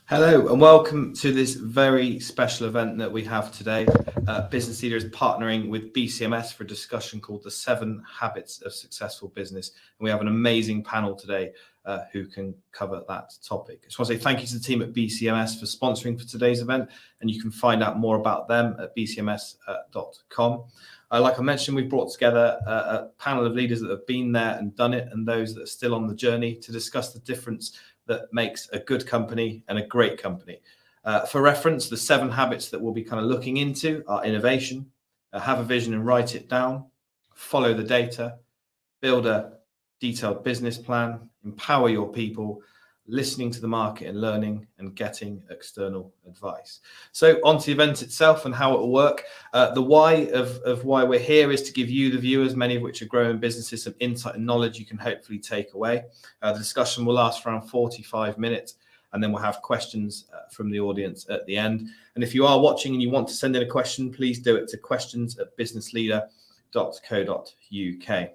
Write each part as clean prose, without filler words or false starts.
Hello and welcome to this very special event that we have today. Business Leader is partnering with BCMS for a discussion called The 7 Habits of Successful Business. And we have an amazing panel today who can cover that topic. I just want to say thank you to the team at BCMS for sponsoring for today's event. And you can find out more about them at bcms.com. Like I mentioned, we've brought together a panel of leaders that have been there and done it, and those that are still on the journey to discuss the difference that makes a good company and a great company. For reference, the 7 habits that we'll be kind of looking into are innovation, have a vision and write it down, follow the data, build a detailed business plan, empower your people, listening to the market and learning, and getting external advice. So on to the event itself and how it will work. The why of why we're here is to give you, the viewers, many of which are growing businesses, some insight and knowledge you can hopefully take away. The discussion will last for around 45 minutes, and then we'll have questions from the audience at the end. And if you are watching and you want to send in a question, please do it to questions@businessleader.co.uk.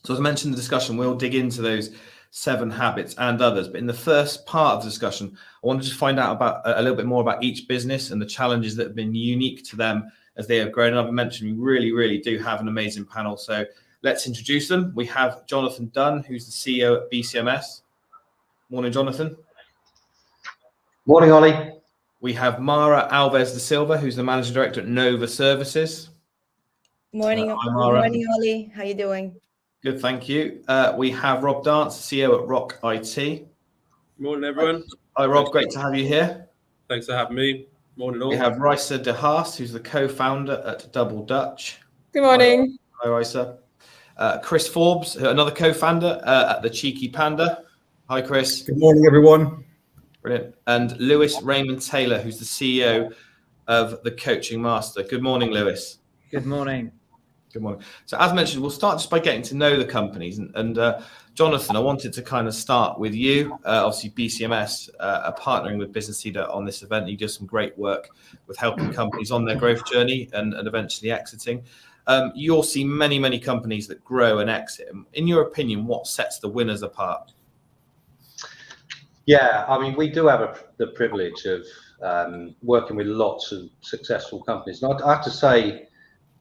So as I mentioned in the discussion, we'll dig into those 7 habits and others. But in the first part of the discussion, I want to just find out about a little bit more about each business and the challenges that have been unique to them as they have grown. And I've mentioned we really do have an amazing panel. So let's introduce them. We have Jonathan Dunn, who's the CEO at BCMS. Morning, Jonathan. Morning, Ollie. We have Mara Alves da Silva, who's the Managing Director at Nova Services. Morning, morning, Ollie. How you doing? Good, thank you. We have Rob Dance, CEO at Rock IT. Morning, everyone. Hi, Rob. Great to have you here. Thanks for having me. Morning, all. We have Raisa de Haas, who's the co-founder at Double Dutch. Good morning. Hi, Raisa. Chris Forbes, another co-founder at the Cheeky Panda. Hi, Chris. Good morning, everyone. Brilliant. And Lewis Raymond Taylor, who's the CEO of the Coaching Master. Good morning, Lewis. Good morning. Good morning. So as mentioned, we'll start just by getting to know the companies. And Jonathan, I wanted to kind of start with you. Obviously, BCMS are partnering with Business Leader on this event. You do some great work with helping companies on their growth journey and eventually exiting. You'll see many companies that grow and exit. In your opinion, what sets the winners apart? Yeah, I mean, we do have the privilege of working with lots of successful companies. And I have to say,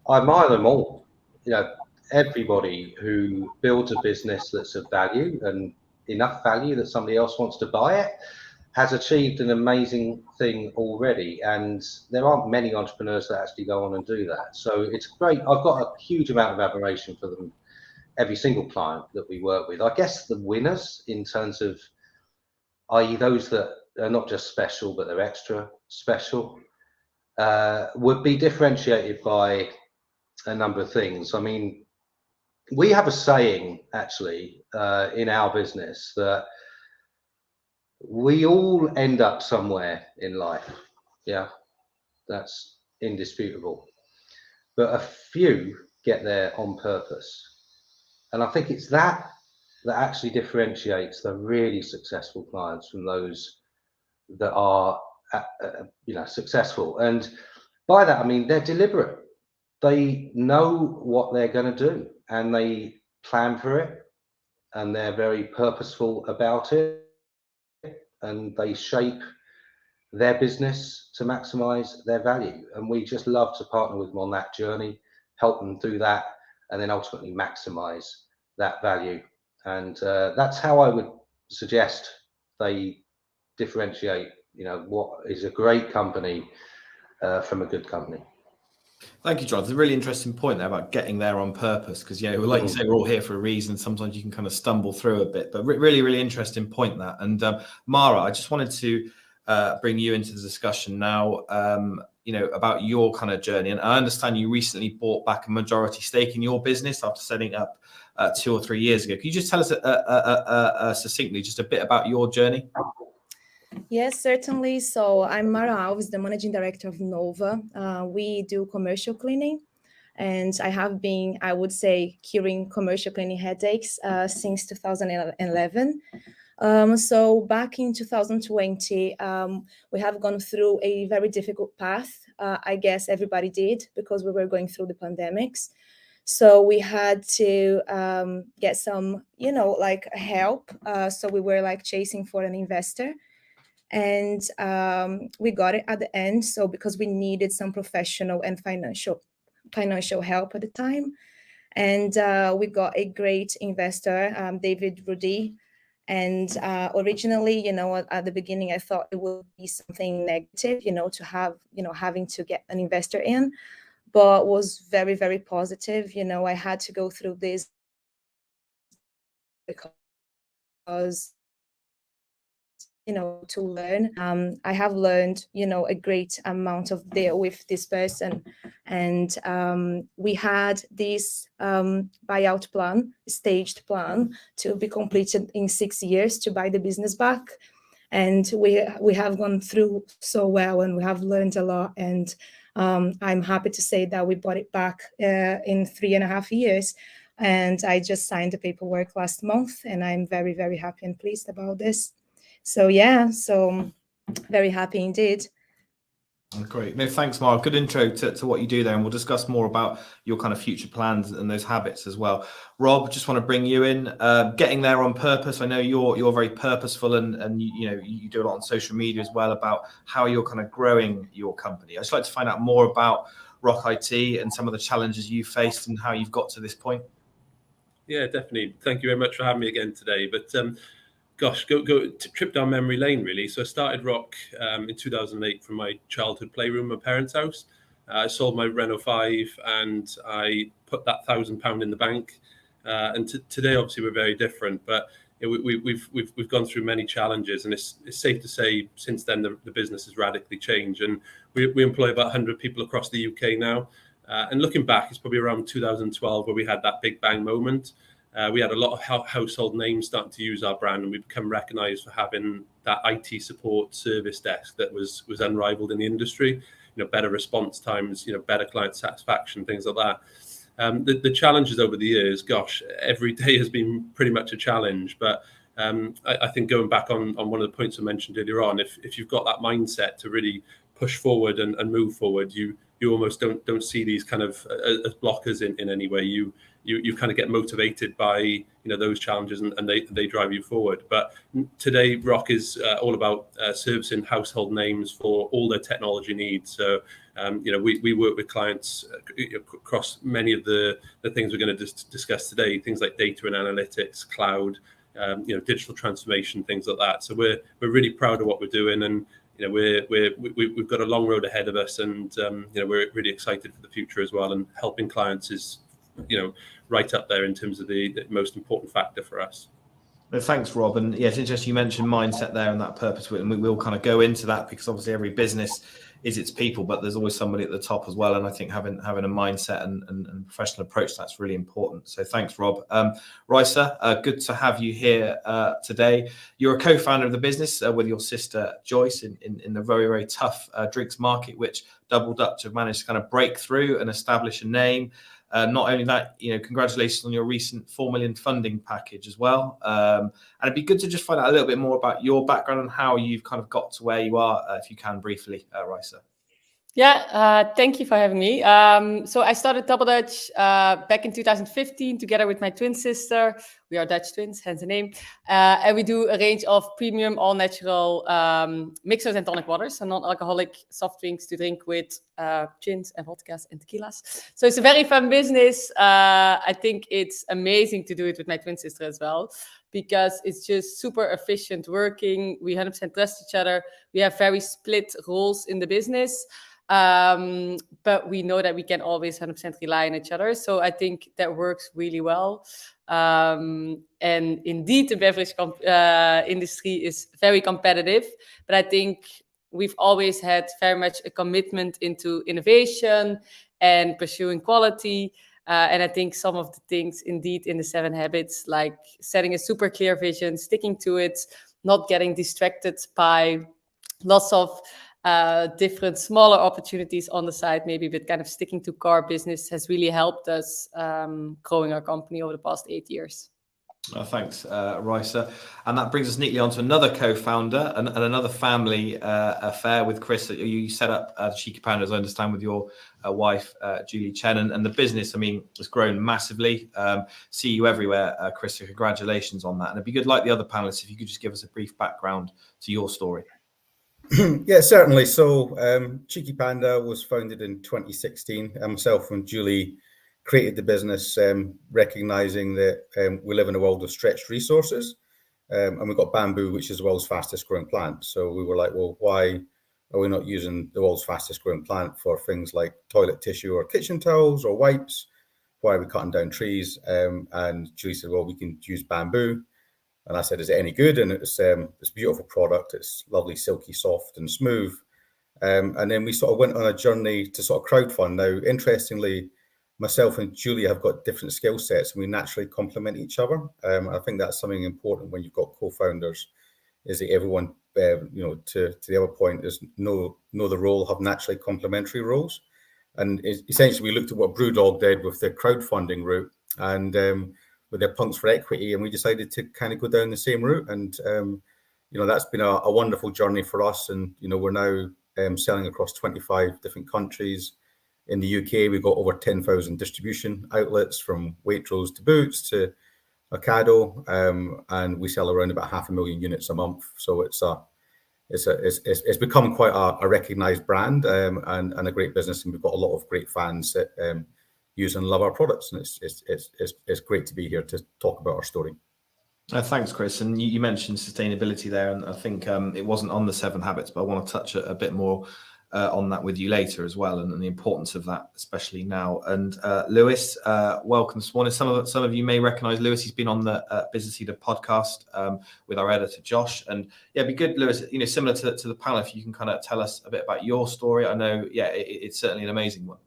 I admire them all. You know, everybody who builds a business that's of value and enough value that somebody else wants to buy it has achieved an amazing thing already. And there aren't many entrepreneurs that actually go on and do that. So it's great. I've got a huge amount of admiration for them, every single client that we work with. I guess the winners in terms of, i.e. those that are not just special, but they're extra special, would be differentiated by a number of things. I mean, we have a saying actually in our business that we all end up somewhere in life. Yeah, that's indisputable. But a few get there on purpose. And I think it's that actually differentiates the really successful clients from those that are, successful. And by that, I mean, they're deliberate. They know what they're going to do and they plan for it and they're very purposeful about it and they shape their business to maximize their value. And we just love to partner with them on that journey, help them do that, and then ultimately maximize that value. And that's how I would suggest they differentiate, what is a great company from a good company. Thank you, John. It's a really interesting point there about getting there on purpose, because, you know, like you say, we're all here for a reason. Sometimes you can kind of stumble through a bit, but really, really interesting point that. And Mara, I just wanted to bring you into the discussion now, you know, about your kind of journey. And I understand you recently bought back a majority stake in your business after setting up 2 or 3 years ago. Can you just tell us succinctly just a bit about your journey? Yes, certainly. So I'm Mara Alves, the managing director of Nova. We do commercial cleaning, and I have been, I would say, curing commercial cleaning headaches since 2011. So back in 2020, we have gone through a very difficult path. I guess everybody did, because we were going through the pandemics. So we had to get some, you know, like help. So we were like chasing for an investor. And we got it at the end. So because we needed some professional and financial help at the time. And we got a great investor, David Rudy. And originally, you know, at the beginning, I thought it would be something negative, you know, to have, you know, having to get an investor in, but was very, very positive. You know, I had to go through this because, you know, to learn. I have learned, you know, a great amount of deal with this person. And we had this buyout plan, staged plan, to be completed in 6 years to buy the business back. And we have gone through so well, and we have learned a lot. And I'm happy to say that we bought it back in 3.5 years. And I just signed the paperwork last month, and I'm very, very happy and pleased about this. So yeah, so very happy indeed. Great. No, thanks, Mara. Good intro to what you do there, and we'll discuss more about your kind of future plans and those habits as well. Rob, just want to bring you in. Getting there on purpose. I know you're very purposeful, and you do a lot on social media as well about how you're kind of growing your company. I'd just like to find out more about Rock IT and some of the challenges you faced and how you've got to this point. Yeah, definitely. Thank you very much for having me again today. But gosh, go trip down memory lane, really. So I started Rock in 2008 from my childhood playroom, my parents' house. I sold my Renault 5 and I put that £1,000 in the bank. And today, obviously, we're very different. But we've gone through many challenges, and it's safe to say since then the business has radically changed. And we employ about 100 people across the UK now. And looking back, it's probably around 2012 where we had that big bang moment. We had a lot of household names starting to use our brand, and we become recognised for having that IT support service desk that was unrivaled in the industry. You know, better response times, you know, better client satisfaction, things like that. The challenges over the years, gosh, every day has been pretty much a challenge. But I think going back on one of the points I mentioned earlier on, if you've got that mindset to really push forward and move forward, you almost don't see these kind of as blockers in any way. You kind of get motivated by, you know, those challenges, and they drive you forward. But today, Rock is all about servicing household names for all their technology needs. So you know, we work with clients across many of the things we're going to discuss today, things like data and analytics, cloud, you know, digital transformation, things like that. So we're really proud of what we're doing, and you know, we've got a long road ahead of us, and you know, we're really excited for the future as well. And helping clients is, you know, right up there in terms of the most important factor for us. No, thanks, Rob. And yeah, it's interesting you mentioned mindset there and that purpose, and we'll kind of go into that, because obviously every business is its people, but there's always somebody at the top as well. And I think having a mindset and professional approach, that's really important. So thanks, Rob. Raisa, good to have you here today. You're a co-founder of the business with your sister Joyce in the very, very tough drinks market, which Double Dutch have managed to kind of break through and establish a name. Not only that, you know, congratulations on your recent 4 million funding package as well. And it'd be good to just find out a little bit more about your background and how you've kind of got to where you are, if you can briefly, Raisa. Yeah, thank you for having me. So I started Double Dutch back in 2015 together with my twin sister. We are Dutch twins, hence the name. And we do a range of premium, all-natural mixers and tonic waters, so non-alcoholic soft drinks to drink with gins and vodkas and tequilas. So it's a very fun business. I think it's amazing to do it with my twin sister as well, because it's just super efficient working. We 100% trust each other. We have very split roles in the business. But we know that we can always 100% rely on each other. So I think that works really well. And indeed, the beverage industry is very competitive, but I think we've always had very much a commitment into innovation and pursuing quality. And I think some of the things indeed in the 7 habits, like setting a super clear vision, sticking to it, not getting distracted by lots of different smaller opportunities on the side, maybe, but kind of sticking to core business has really helped us growing our company over the past 8 years. Thanks, Raisa. And that brings us neatly on to another co-founder and another family affair with Chris. You set up Cheeky Panda, as I understand, with your wife, Julie Chen, and the business, I mean, has grown massively. See you everywhere, Chris. So congratulations on that. And it'd be good, like the other panelists, if you could just give us a brief background to your story. Yeah, certainly. So Cheeky Panda was founded in 2016. Myself and Julie created the business, recognizing that we live in a world of stretched resources, and we've got bamboo, which is the world's fastest growing plant. So we were like, well, why are we not using the world's fastest growing plant for things like toilet tissue or kitchen towels or wipes? Why are we cutting down trees? And Julie said, well, we can use bamboo. And I said, is it any good? And it's a beautiful product. It's lovely, silky, soft and smooth. And then we sort of went on a journey to sort of crowdfund. Now, interestingly, myself and Julie have got different skill sets and we naturally complement each other. I think that's something important when you've got co-founders, is that everyone, to the other point, is know the role, have naturally complementary roles. And essentially, we looked at what Brewdog did with the crowdfunding route and with their Punks for Equity, and we decided to kind of go down the same route. And, that's been a wonderful journey for us. And, we're now selling across 25 different countries. In the UK, we've got over 10,000 distribution outlets, from Waitrose to Boots to Ocado, and we sell around about 500,000 units a month. So it's become quite a recognised brand and a great business, and we've got a lot of great fans that use and love our products, and it's great to be here to talk about our story. Thanks, Chris. And you mentioned sustainability there, and I think it wasn't on the 7 habits, but I want to touch a bit more on that with you later as well, and the importance of that, especially now. And Lewis, welcome this morning. Some of you may recognise Lewis. He's been on the Business Leader podcast with our editor Josh. And yeah, it'd be good, Lewis. Similar to the panel, if you can kind of tell us a bit about your story. I know, it's certainly an amazing one.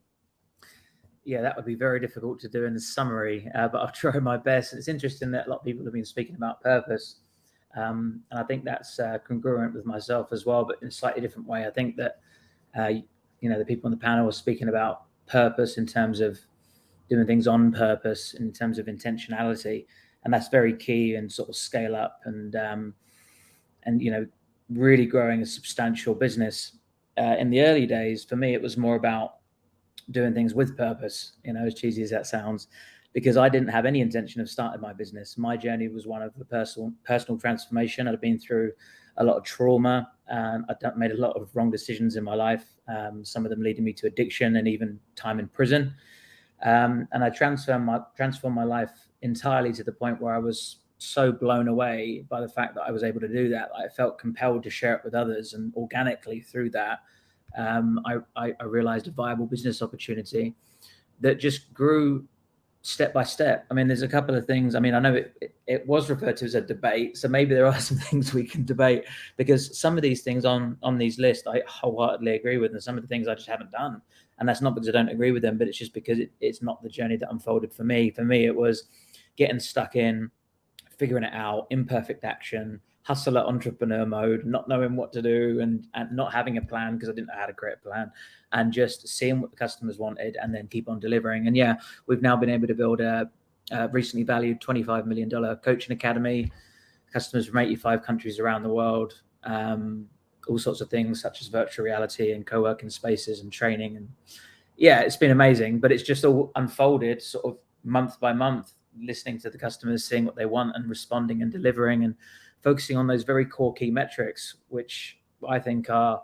Yeah, that would be very difficult to do in the summary, but I'll try my best. It's interesting that a lot of people have been speaking about purpose, and I think that's congruent with myself as well, but in a slightly different way. I think that the people on the panel were speaking about purpose in terms of doing things on purpose, in terms of intentionality, and that's very key and sort of scale up and really growing a substantial business. In the early days, for me, it was more about doing things with purpose, as cheesy as that sounds, because I didn't have any intention of starting my business. My journey was one of a personal transformation. I'd been through a lot of trauma. I'd made a lot of wrong decisions in my life, some of them leading me to addiction and even time in prison. And I transformed my life entirely to the point where I was so blown away by the fact that I was able to do that. I felt compelled to share it with others, and organically through that, I realized a viable business opportunity that just grew step by step. I mean, there's a couple of things. I mean, I know it was referred to as a debate, so maybe there are some things we can debate, because some of these things on these lists I wholeheartedly agree with, and some of the things I just haven't done. And that's not because I don't agree with them, but it's just because it's not the journey that unfolded for me. For me, it was getting stuck in, figuring it out, imperfect action, hustler entrepreneur mode, not knowing what to do and not having a plan because I didn't know how to create a plan, and just seeing what the customers wanted and then keep on delivering. And yeah, we've now been able to build a recently valued $25 million coaching academy, customers from 85 countries around the world, all sorts of things such as virtual reality and co-working spaces and training. And yeah, it's been amazing, but it's just all unfolded sort of month by month, listening to the customers, seeing what they want and responding and delivering, and focusing on those very core key metrics, which I think are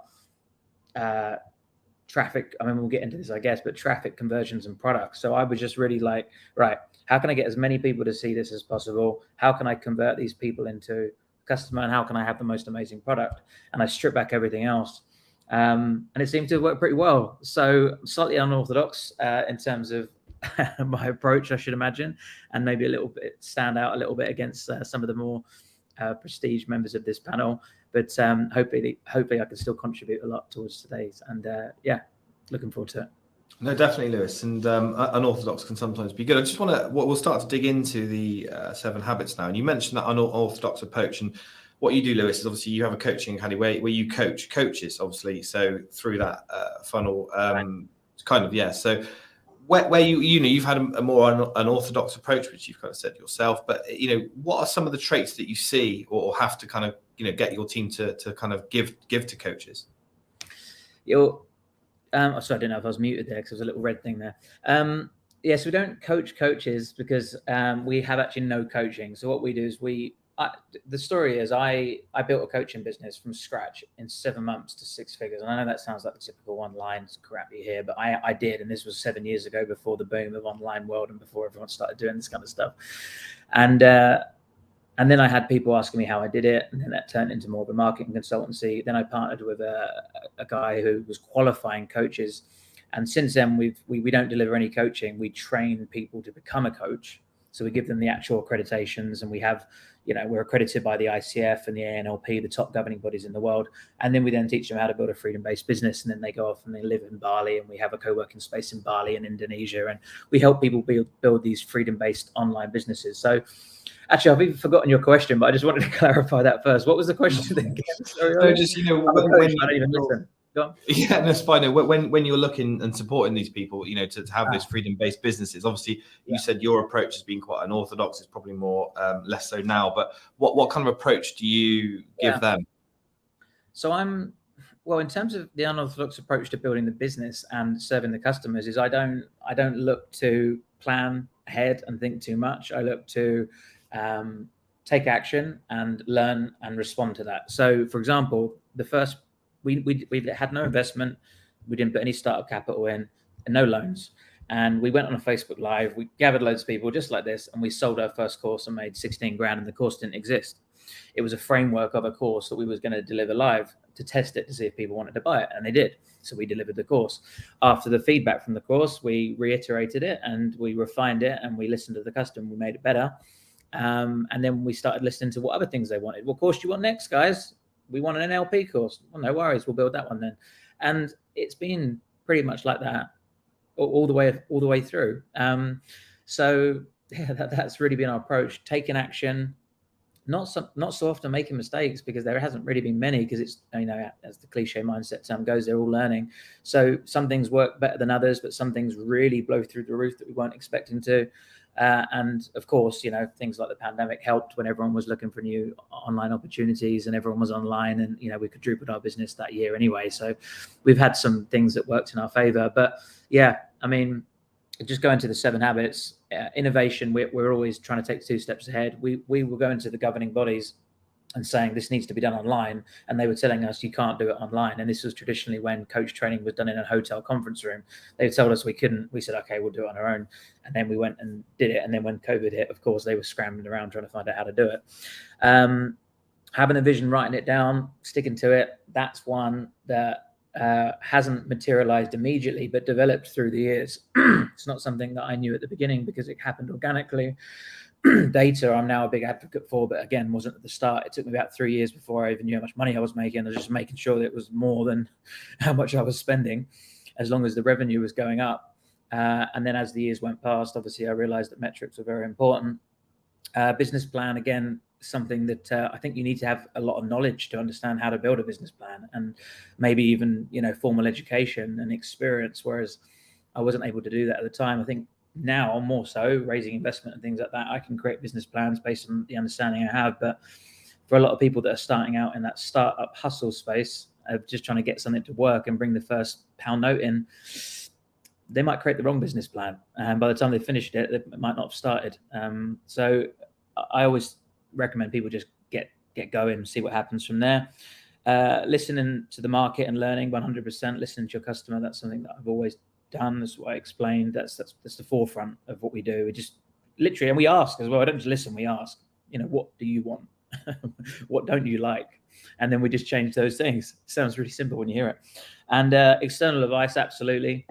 traffic. I mean, we'll get into this, I guess, but traffic, conversions, and products. So I was just really like, right, how can I get as many people to see this as possible? How can I convert these people into customer? And how can I have the most amazing product? And I stripped back everything else. And it seemed to work pretty well. So slightly unorthodox in terms of my approach, I should imagine, and maybe a little bit stand out a little bit against some of the more prestige members of this panel. But hopefully I can still contribute a lot towards today's. And yeah, looking forward to it. No, definitely, Lewis. And unorthodox can sometimes be good. I just want to, we'll start to dig into the 7 habits now. And you mentioned that unorthodox approach. And what you do, Lewis, is obviously you have a coaching academy where you coach coaches, obviously. So through that funnel, kind of, yeah. So where you've had a more unorthodox approach, which you've kind of said yourself, but what are some of the traits that you see or have to kind of get your team to kind of give to coaches? So I don't know if I was muted there because there was a little red thing there. So we don't coach coaches because we have actually no coaching. So what we do is the story is I built a coaching business from scratch in 7 months to 6 figures. And I know that sounds like the typical online crap you hear, but I did. And this was 7 years ago, before the boom of online world and before everyone started doing this kind of stuff. And then I had people asking me how I did it. And then that turned into more of a marketing consultancy. Then I partnered with a guy who was qualifying coaches. And since then, we don't deliver any coaching. We train people to become a coach. So we give them the actual accreditations, and we have, we're accredited by the ICF and the ANLP, the top governing bodies in the world. And then we then teach them how to build a freedom-based business. And then they go off and they live in Bali, and we have a co-working space in Bali and Indonesia. And we help people build these freedom-based online businesses. So actually, I've even forgotten your question, but I just wanted to clarify that first. What was the question again? Sorry, no, just, when I don't even listen. Yeah, that's fine. When you're looking and supporting these people, to have those freedom-based businesses, obviously you said your approach has been quite unorthodox. It's probably more less so now. But what kind of approach do you give them? So in terms of the unorthodox approach to building the business and serving the customers, is I don't look to plan ahead and think too much. I look to take action and learn and respond to that. So, for example, we had no investment. We didn't put any startup capital in and no loans. And we went on a Facebook Live. We gathered loads of people just like this, and we sold our first course and made 16 grand, and the course didn't exist. It was a framework of a course that we was going to deliver live to test it to see if people wanted to buy it, and they did. So we delivered the course. After the feedback from the course, we reiterated it and we refined it, and we listened to the customer. We made it better. And then we started listening to what other things they wanted. What course do you want next, guys? We want an NLP course. Well, no worries, we'll build that one then. And it's been pretty much like that all the way through. So yeah, that's really been our approach. Taking action, not so often making mistakes, because there hasn't really been many, because it's, as the cliche mindset term goes, they're all learning. So some things work better than others, but some things really blow through the roof that we weren't expecting to. And of course, things like the pandemic helped when everyone was looking for new online opportunities and everyone was online, and, we quadrupled our business that year anyway. So we've had some things that worked in our favor. But yeah, just going to the 7 habits, innovation, we're always trying to take 2 steps ahead. We will go into the governing bodies and saying this needs to be done online, and they were telling us you can't do it online. And this was traditionally when coach training was done in a hotel conference room. They told us we couldn't. We said, okay, we'll do it on our own. And then we went and did it. And then when COVID hit, of course, they were scrambling around trying to find out how to do it. Having a vision, writing it down, sticking to it, that's one that hasn't materialized immediately, but developed through the years. It's not something that I knew at the beginning because it happened organically. Data, I'm now a big advocate for, but again, wasn't at the start. It took me about 3 years before I even knew how much money I was making. I was just making sure that it was more than how much I was spending, as long as the revenue was going up. And then as the years went past, obviously I realized that metrics were very important. Business plan, again, something that I think you need to have a lot of knowledge to understand how to build a business plan, and maybe even, formal education and experience, whereas I wasn't able to do that at the time. I think now more so, raising investment and things like that, I can create business plans based on the understanding I have. But for a lot of people that are starting out in that startup hustle space of just trying to get something to work and bring the first pound note in, they might create the wrong business plan, and by the time they finished it, they might not have started. So I always recommend people just get going, see what happens from there. Listening to the market and learning 100%, listening to your customer. That's something that I've always done. That's what I explained. That's the forefront of what we do. We just literally, and we ask as well. I don't just listen, we ask, what do you want? What don't you like? And then we just change those things. Sounds really simple when you hear it. And external advice, absolutely.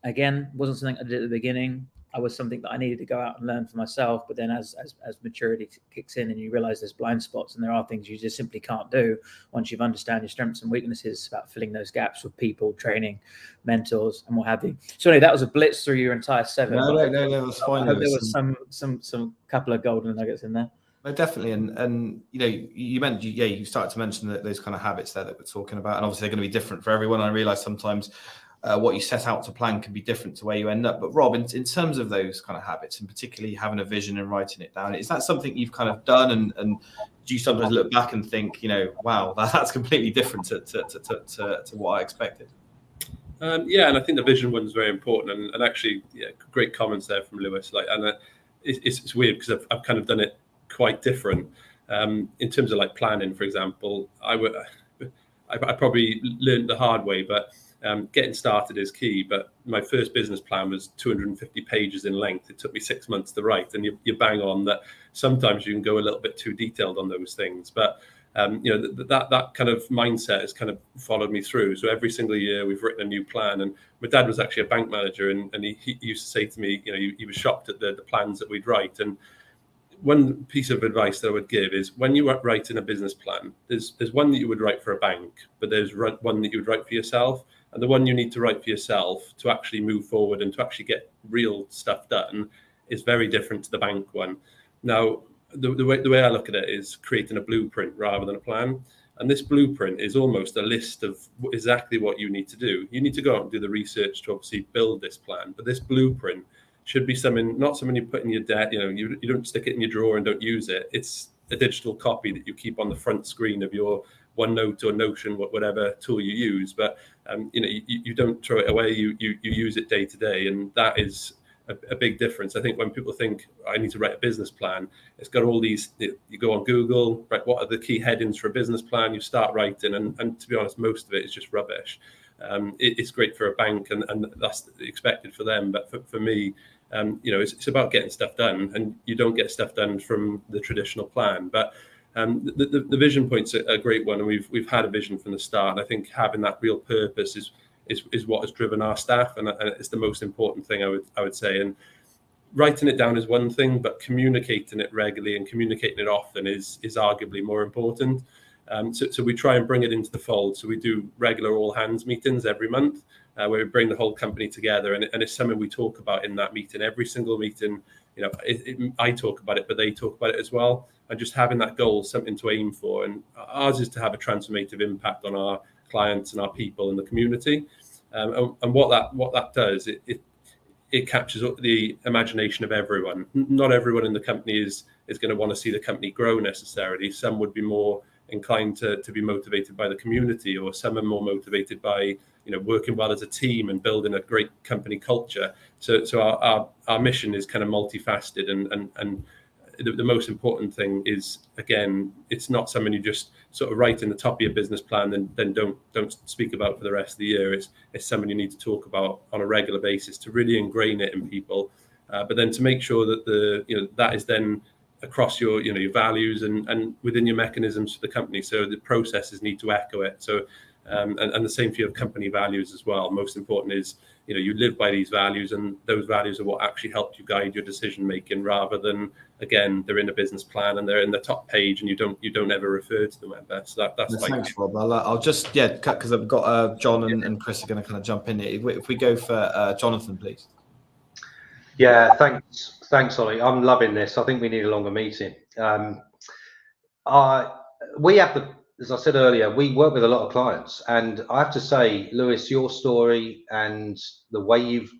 Again, wasn't something I did at the beginning. I was something that I needed to go out and learn for myself. But then as maturity kicks in and you realize there's blind spots and there are things you just simply can't do once you've understand your strengths and weaknesses, about filling those gaps with people, training, mentors, and what have you. So anyway, that was a blitz through your entire 7. No, that's fine. There was some couple of golden nuggets in there. No, definitely, and you know, you mentioned, you started to mention that those kind of habits there that we're talking about, and obviously they're going to be different for everyone. I realise sometimes what you set out to plan can be different to where you end up. But Rob, in terms of those kind of habits, and particularly having a vision and writing it down, is that something you've kind of done? And do you sometimes look back and think, you know, wow, that's completely different to what I expected? Yeah, and I think the vision one's very important. And actually, yeah, great comments there from Lewis. Like, and it's weird because I've kind of done it quite different in terms of like planning. For example, I probably learned the hard way, but getting started is key. But my first business plan was 250 pages in length. It took me 6 months to write, and you bang on that. Sometimes you can go a little bit too detailed on those things, but you know, that kind of mindset has kind of followed me through. So every single year we've written a new plan. And my dad was actually a bank manager, and he used to say to me, you know, he was shocked at the plans that we'd write. And one piece of advice that I would give is, when you are writing a business plan, there's one that you would write for a bank, but there's one that you would write for yourself. And the one you need to write for yourself to actually move forward and to actually get real stuff done is very different to the bank one. Now, the way I look at it is creating a blueprint rather than a plan. And this blueprint is almost a list of exactly what you need to do. You need to go out and do the research to obviously build this plan. But this blueprint should be not something you put in your debt. You know, you don't stick it in your drawer and don't use it. It's a digital copy that you keep on the front screen of your OneNote or Notion, whatever tool you use. But you know, you don't throw it away. You use it day to day, and that is a big difference. I think when people think, I need to write a business plan, it's got all these, you go on Google, right, what are the key headings for a business plan? You start writing, and to be honest, most of it is just rubbish. It's great for a bank, and that's expected for them. But for me, you know, it's about getting stuff done, and you don't get stuff done from the traditional plan. But the vision point's a great one, and we've had a vision from the start. And I think having that real purpose is what has driven our staff, and it's the most important thing I would say. And writing it down is one thing, but communicating it regularly and communicating it often is arguably more important. So we try and bring it into the fold. So we do regular all hands meetings every month, where we bring the whole company together, and it's something we talk about in that meeting. Every single meeting, you know, I talk about it, but they talk about it as well. And just having that goal, something to aim for. And ours is to have a transformative impact on our clients and our people in the community. And what that does, it captures the imagination of everyone. Not everyone in the company is going to want to see the company grow necessarily. Some would be more inclined to be motivated by the community, or some are more motivated by, you know, working well as a team and building a great company culture. So our mission is kind of multifaceted, and the most important thing is, again, it's not something you just sort of write in the top of your business plan and then don't speak about for the rest of the year. It's something you need to talk about on a regular basis to really ingrain it in people, but then to make sure that that is then across your values and within your mechanisms for the company. So the processes need to echo it. So and the same for your company values as well. Most important is, you know, you live by these values, and those values are what actually help you guide your decision making, rather than, again, they're in a business plan and they're in the top page and you don't ever refer to them ever. So that's like, thanks, Rob. I'll just cut, because I've got John and Chris are going to kind of jump in here. If we go for Jonathan, please. Yeah, thanks, Ollie. I'm loving this. I think we need a longer meeting. We have as I said earlier, we work with a lot of clients, and I have to say, Lewis, your story and the way you've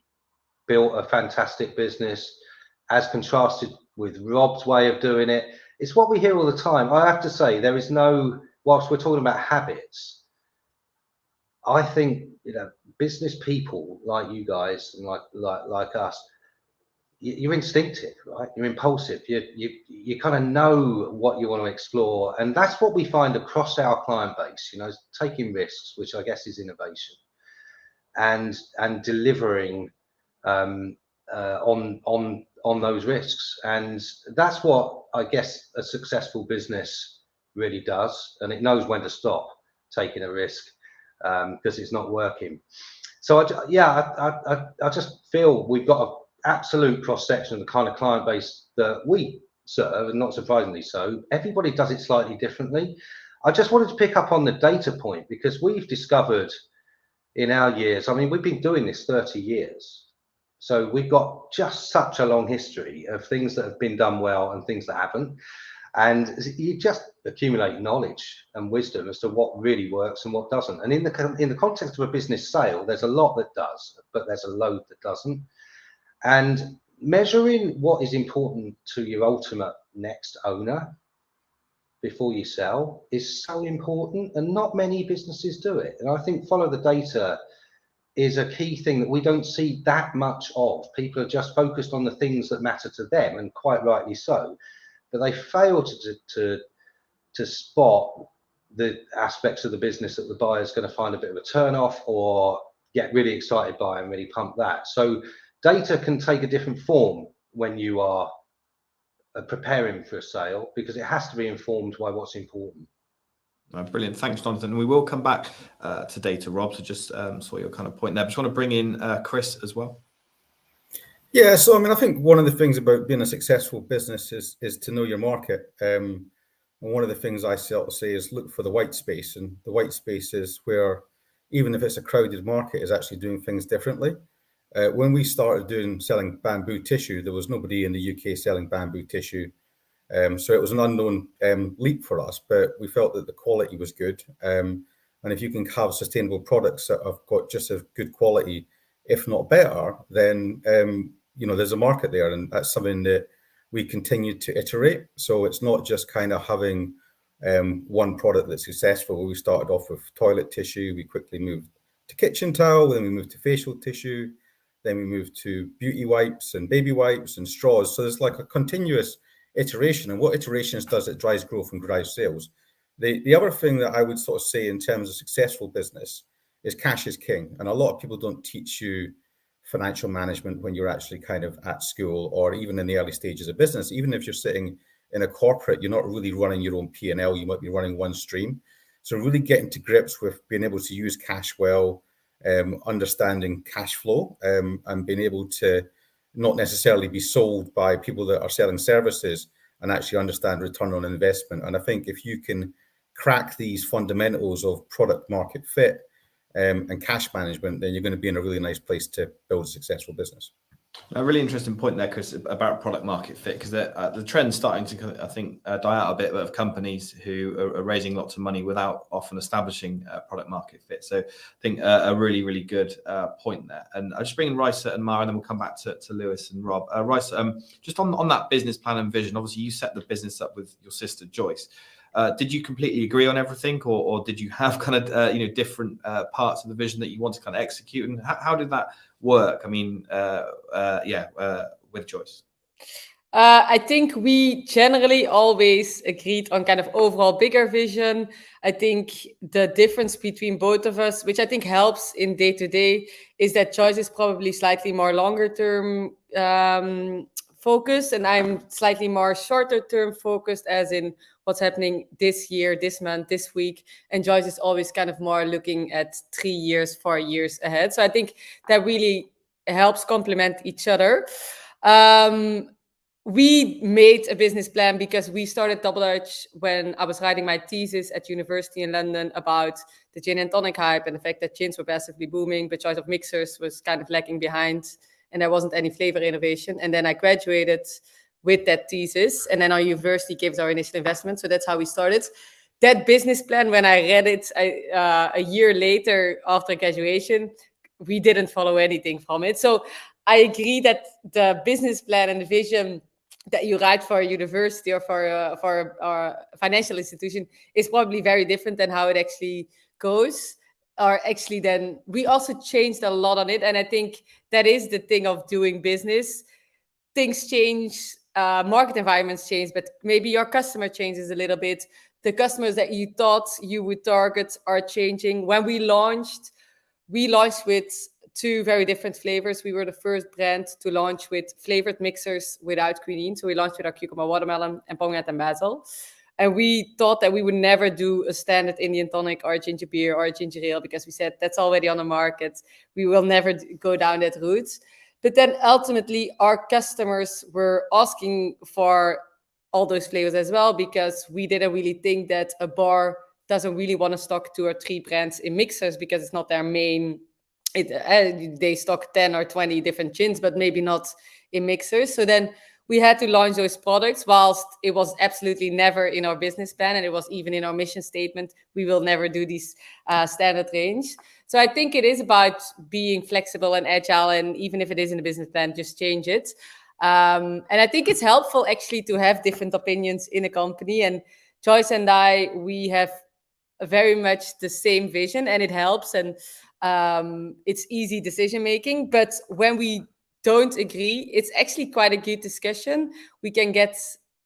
built a fantastic business, as contrasted with Rob's way of doing it, it's what we hear all the time. I have to say, there is no, whilst we're talking about habits, I think, you know, business people like you guys and like us, you're instinctive, right? You're impulsive. You kind of know what you want to explore, and that's what we find across our client base. You know, taking risks, which I guess is innovation, and delivering a on those risks. And that's what I guess a successful business really does, and it knows when to stop taking a risk because it's not working. So I just feel we've got an absolute cross section of the kind of client base that we serve, and not surprisingly so. Everybody does it slightly differently. I just wanted to pick up on the data point, because we've discovered in our years, I mean, we've been doing this 30 years. So we've got just such a long history of things that have been done well and things that haven't. And you just accumulate knowledge and wisdom as to what really works and what doesn't. And in the context of a business sale, there's a lot that does, but there's a load that doesn't. And measuring what is important to your ultimate next owner before you sell is so important, and not many businesses do it. And I think follow the data is a key thing that we don't see that much of. People are just focused on the things that matter to them, and quite rightly so, but they fail to spot the aspects of the business that the buyer is going to find a bit of a turn off or get really excited by and really pump that. So data can take a different form when you are preparing for a sale, because it has to be informed by what's important. Brilliant. Thanks, Jonathan. We will come back to data, Rob, so just saw your kind of point there. But just want to bring in Chris as well. Yeah, so I mean, I think one of the things about being a successful business is to know your market. And one of the things I sort of say is look for the white space, and the white space is where, even if it's a crowded market, is actually doing things differently. When we started selling bamboo tissue, there was nobody in the UK selling bamboo tissue. So it was an unknown leap for us, but we felt that the quality was good. And if you can have sustainable products that have got just as good quality, if not better, then, there's a market there. And that's something that we continue to iterate. So it's not just kind of having one product that's successful. We started off with toilet tissue. We quickly moved to kitchen towel. Then we moved to facial tissue. Then we moved to beauty wipes and baby wipes and straws. So there's like a continuous iteration, and what iterations does, it drives growth and drives sales. The other thing that I would sort of say in terms of successful business is cash is king. And a lot of people don't teach you financial management when you're actually kind of at school, or even in the early stages of business. Even if you're sitting in a corporate, you're not really running your own P&L, you might be running one stream. So really getting to grips with being able to use cash well, understanding cash flow, and being able to not necessarily be sold by people that are selling services, and actually understand return on investment. And I think if you can crack these fundamentals of product market fit and cash management, then you're going to be in a really nice place to build a successful business. A really interesting point there, Chris, about product market fit, because the trend's starting to, I think, die out a bit of companies who are raising lots of money without often establishing product market fit. So I think a really, really good point there. And I'll just bring in Raisa and Mara, and then we'll come back to Lewis and Rob. Raisa, just on that business plan and vision, obviously you set the business up with your sister Joyce. Did you completely agree on everything, or did you have kind of different parts of the vision that you want to kind of execute, and how did that work? I mean, with Joyce. I think we generally always agreed on kind of overall bigger vision. I think the difference between both of us, which I think helps in day to day, is that Joyce is probably slightly more longer term focused, and I'm slightly more shorter term focused, as in what's happening this year, this month, this week. And Joyce is always kind of more looking at 3 years, 4 years ahead. So I think that really helps complement each other. We made a business plan because we started Double Dutch when I was writing my thesis at university in London about the gin and tonic hype and the fact that gins were massively booming, but choice of mixers was kind of lagging behind, and there wasn't any flavor innovation. And then I graduated with that thesis, and then our university gave us our initial investment. So that's how we started. That business plan, when I read it a year later after graduation, we didn't follow anything from it. So I agree that the business plan and the vision that you write for a university or for a financial institution is probably very different than how it actually goes. Or actually, then we also changed a lot on it. And I think that is the thing of doing business. Things change, market environments change, but maybe your customer changes a little bit. The customers that you thought you would target are changing. When we launched with two very different flavors. We were the first brand to launch with flavored mixers without quinine. So we launched with our cucumber watermelon and pomegranate and basil. And we thought that we would never do a standard Indian tonic or a ginger beer or a ginger ale, because we said that's already on the market. We will never go down that route. But then ultimately our customers were asking for all those flavors as well, because we didn't really think that a bar doesn't really want to stock 2 or 3 brands in mixers, because it's not their main. They stock 10 or 20 different gins, but maybe not in mixers. So then we had to launch those products, whilst it was absolutely never in our business plan, and it was even in our mission statement. We will never do these standard range. So I think it is about being flexible and agile, and even if it is in a business plan, just change it. And I think it's helpful actually to have different opinions in a company. And Joyce and I, we have very much the same vision, and it helps, and it's easy decision making. But when we don't agree, it's actually quite a good discussion. We can get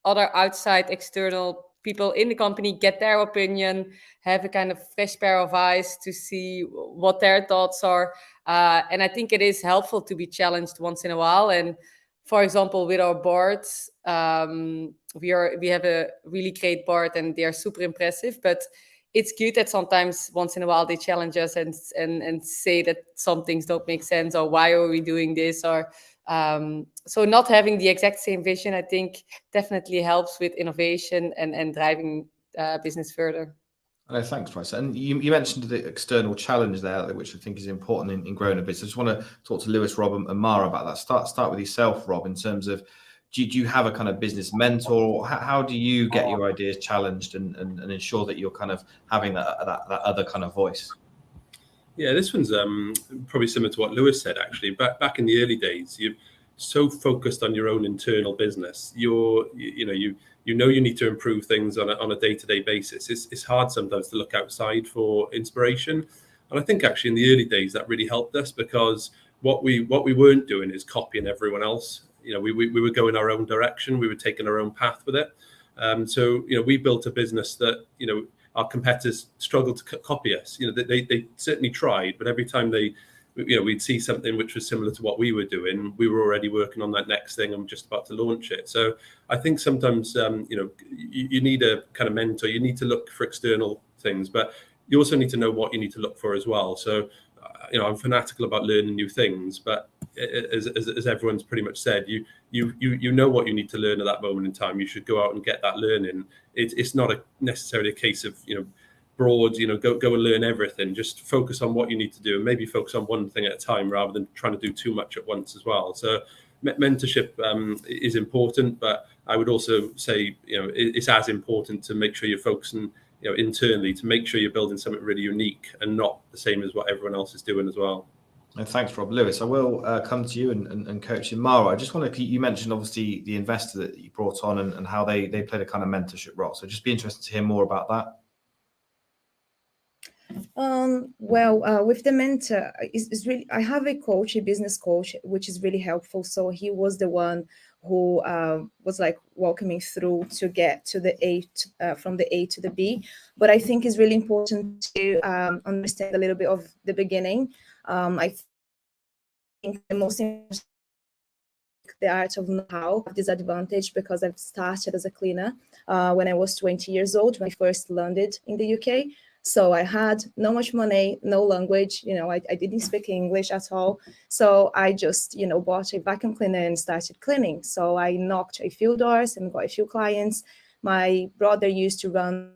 other outside external people in the company, get their opinion, have a kind of fresh pair of eyes to see what their thoughts are. And I think it is helpful to be challenged once in a while. And for example, with our boards, we have a really great board, and they are super impressive. But it's good that sometimes once in a while they challenge us and say that some things don't make sense, or why are we doing this? Or so not having the exact same vision, I think, definitely helps with innovation and driving business further. No, thanks, Bryce. And you mentioned the external challenge there, which I think is important in growing a business. I just want to talk to Lewis, Rob, and Mara about that. Start with yourself, Rob, in terms of, do you have a kind of business mentor? How do you get your ideas challenged and ensure that you're kind of having that other kind of voice? Yeah, this one's probably similar to what Lewis said, actually. Back in the early days, you're so focused on your own internal business. You need to improve things on a day-to-day basis. It's hard sometimes to look outside for inspiration. And I think actually in the early days that really helped us, because what we weren't doing is copying everyone else. We were going our own direction. We were taking our own path with it. So we built a business that our competitors struggled to copy us. They certainly tried, but every time we'd see something which was similar to what we were doing, we were already working on that next thing and just about to launch it. So I think sometimes you need a kind of mentor. You need to look for external things, but you also need to know what you need to look for as well. So I'm fanatical about learning new things, but as everyone's pretty much said, you know what you need to learn at that moment in time. You should go out and get that learning. It's not necessarily a case of broad, go and learn everything. Just focus on what you need to do, and maybe focus on one thing at a time rather than trying to do too much at once as well. So mentorship is important, but I would also say it's as important to make sure you're focusing internally, to make sure you're building something really unique and not the same as what everyone else is doing as well. And thanks, Rob. Lewis, I will come to you and coach you. Mara, I just want to, you mentioned obviously the investor that you brought on and how they played a kind of mentorship role. So just be interested to hear more about that. With the mentor, is really, I have a coach, a business coach, which is really helpful. So he was the one who was like walking me through to get to the from the A to the B. But I think it's really important to understand a little bit of the beginning. I think the most important, the art of know-how, disadvantage, because I've started as a cleaner when I was 20 years old, when I first landed in the UK. So I had no much money, no language, I didn't speak English at all. So I just, bought a vacuum cleaner and started cleaning. So I knocked a few doors and got a few clients. My brother used to run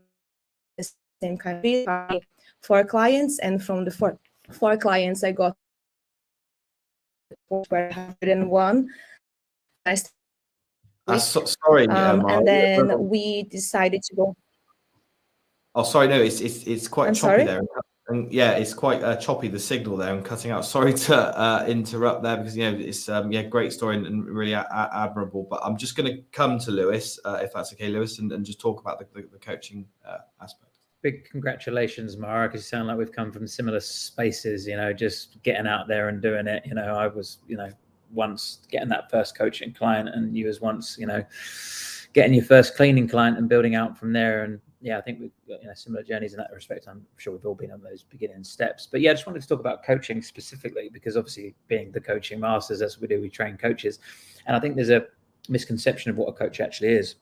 the same kind of business, 4 clients. And from the four clients, I got 101. Sorry. And then we decided to go. Oh, sorry, no, it's quite choppy sorry? there. And yeah, it's quite choppy, the signal there, and cutting out. Sorry to interrupt there, because it's great story and really admirable. But I'm just going to come to Lewis, if that's okay, Lewis, and just talk about the coaching aspect. Big congratulations, Mara, because you sound like we've come from similar spaces. Just getting out there and doing it. I was once getting that first coaching client, and you was once getting your first cleaning client and building out from there. And yeah, I think we've got similar journeys in that respect. I'm sure we've all been on those beginning steps. But yeah, I just wanted to talk about coaching specifically, because obviously being the coaching masters, that's what we do. We train coaches. And I think there's a misconception of what a coach actually is.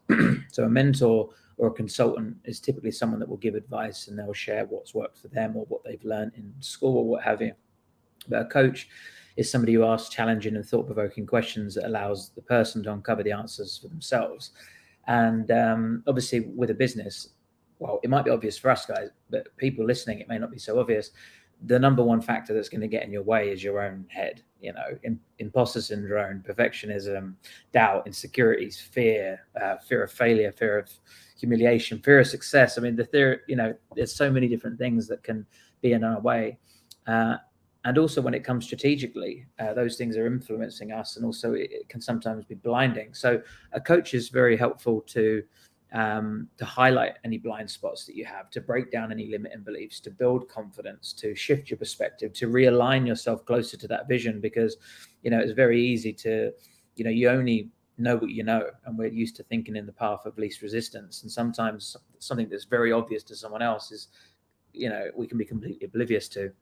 So a mentor or a consultant is typically someone that will give advice and they'll share what's worked for them or what they've learned in school or what have you. But a coach is somebody who asks challenging and thought-provoking questions that allows the person to uncover the answers for themselves. And obviously with a business, well, it might be obvious for us guys, but people listening, it may not be so obvious. The number one factor that's going to get in your way is your own head. Imposter syndrome, perfectionism, doubt, insecurities, fear of failure, fear of humiliation, fear of success. I mean, there's so many different things that can be in our way. And also when it comes strategically, those things are influencing us, and also it can sometimes be blinding. So a coach is very helpful to highlight any blind spots that you have, to break down any limiting beliefs, to build confidence, to shift your perspective, to realign yourself closer to that vision. Because, it's very easy to, you only know what you know, and we're used to thinking in the path of least resistance. And sometimes something that's very obvious to someone else is, we can be completely oblivious to.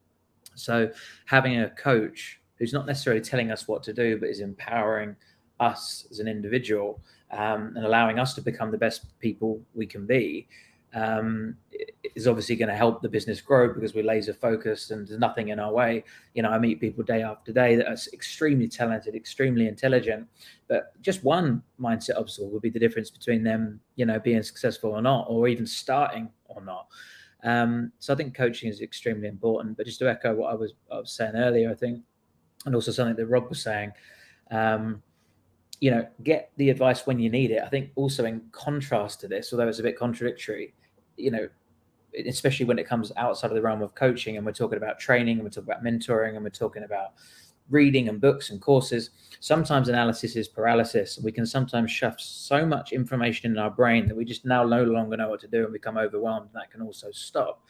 So having a coach who's not necessarily telling us what to do, but is empowering us as an individual, and allowing us to become the best people we can be, is obviously going to help the business grow, because we're laser focused and there's nothing in our way. I meet people day after day that are extremely talented, extremely intelligent, but just one mindset obstacle would be the difference between them, being successful or not, or even starting or not. So I think coaching is extremely important. But just to echo what I was saying earlier, I think, and also something that Rob was saying, get the advice when you need it. I think also in contrast to this, although it's a bit contradictory, especially when it comes outside of the realm of coaching, and we're talking about training, and we're talking about mentoring, and we're talking about reading and books and courses, sometimes analysis is paralysis. We can sometimes shove so much information in our brain that we just now no longer know what to do and become overwhelmed. And that can also stop.